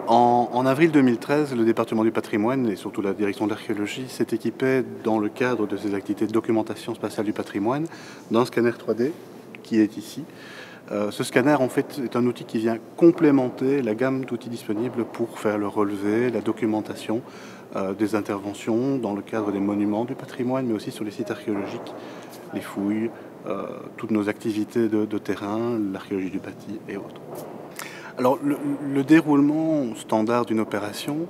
En avril 2013, le département du patrimoine et surtout la direction de l'archéologie s'est équipé, dans le cadre de ses activités de documentation spatiale du patrimoine, d'un scanner 3D qui est ici. Ce scanner, en fait, est un outil qui vient complémenter la gamme d'outils disponibles pour faire le relevé, la documentation des interventions dans le cadre des monuments du patrimoine, mais aussi sur les sites archéologiques, les fouilles, toutes nos activités de terrain, l'archéologie du bâti et autres. Alors, le déroulement standard d'une opération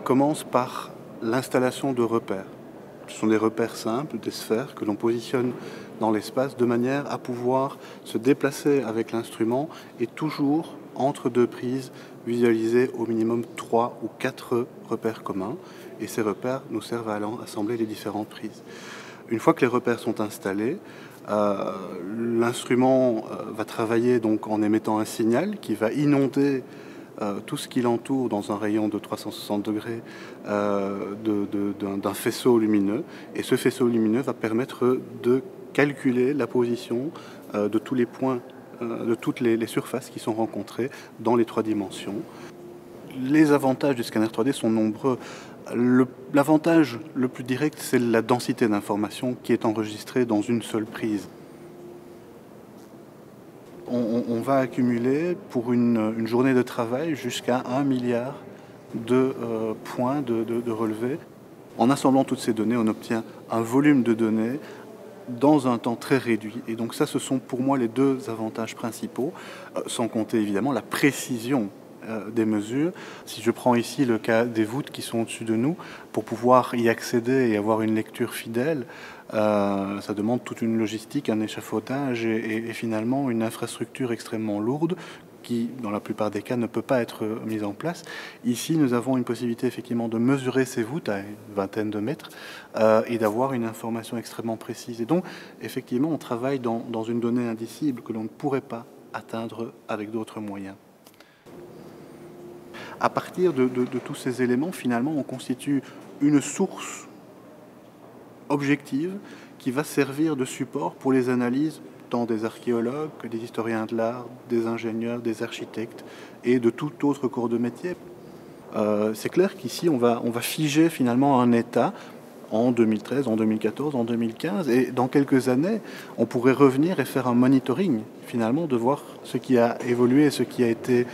commence par l'installation de repères. Ce sont des repères simples, des sphères que l'on positionne dans l'espace de manière à pouvoir se déplacer avec l'instrument et toujours, entre deux prises, visualiser au minimum 3 ou 4 repères communs. Et ces repères nous servent à assembler les différentes prises. Une fois que les repères sont installés, l'instrument va travailler donc en émettant un signal qui va inonder tout ce qui l'entoure dans un rayon de 360 degrés d'un faisceau lumineux. Et ce faisceau lumineux va permettre de calculer la position de tous les points, de toutes les surfaces qui sont rencontrées dans les 3 dimensions. Les avantages du scanner 3D sont nombreux. L'avantage le plus direct, c'est la densité d'informations qui est enregistrée dans une seule prise. On va accumuler pour une journée de travail jusqu'à 1 milliard de points de relevés. En assemblant toutes ces données, on obtient un volume de données dans un temps très réduit. Et donc ça, ce sont pour moi les 2 avantages principaux, sans compter évidemment la précision des mesures. Si je prends ici le cas des voûtes qui sont au-dessus de nous, pour pouvoir y accéder et avoir une lecture fidèle, ça demande toute une logistique, un échafaudage et finalement une infrastructure extrêmement lourde qui, dans la plupart des cas, ne peut pas être mise en place. Ici, nous avons une possibilité effectivement de mesurer ces voûtes à une vingtaine de mètres et d'avoir une information extrêmement précise. Et donc, effectivement, on travaille dans une donnée indicible que l'on ne pourrait pas atteindre avec d'autres moyens. À partir de tous ces éléments, finalement, on constitue une source objective qui va servir de support pour les analyses tant des archéologues que des historiens de l'art, des ingénieurs, des architectes et de tout autre corps de métier. C'est clair qu'ici, on va figer finalement un état en 2013, en 2014, en 2015. Et dans quelques années, on pourrait revenir et faire un monitoring, finalement, de voir ce qui a évolué, ce qui a été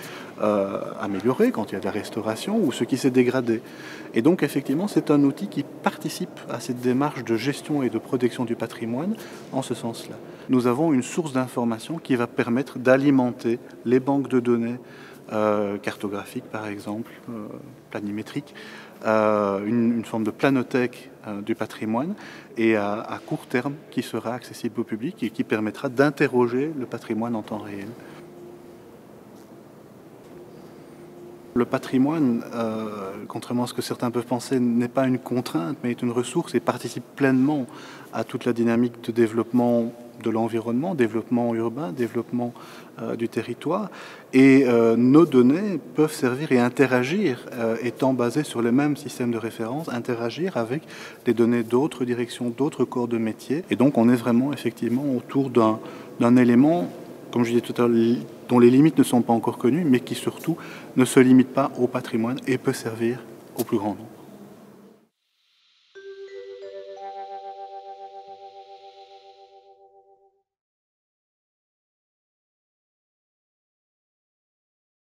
amélioré quand il y a de la restauration ou ce qui s'est dégradé. Et donc, effectivement, c'est un outil qui participe à cette démarche de gestion et de protection du patrimoine en ce sens-là. Nous avons une source d'information qui va permettre d'alimenter les banques de données cartographiques, par exemple, planimétriques, une forme de planothèque du patrimoine et à court terme qui sera accessible au public et qui permettra d'interroger le patrimoine en temps réel. Le patrimoine, contrairement à ce que certains peuvent penser, n'est pas une contrainte, mais est une ressource et participe pleinement à toute la dynamique de développement de l'environnement, développement urbain, développement du territoire. Et nos données peuvent servir et interagir, étant basées sur les mêmes systèmes de référence, interagir avec les données d'autres directions, d'autres corps de métier. Et donc on est vraiment effectivement autour d'un élément, comme je disais tout à l'heure, dont les limites ne sont pas encore connues, mais qui surtout ne se limite pas au patrimoine et peut servir au plus grand nombre.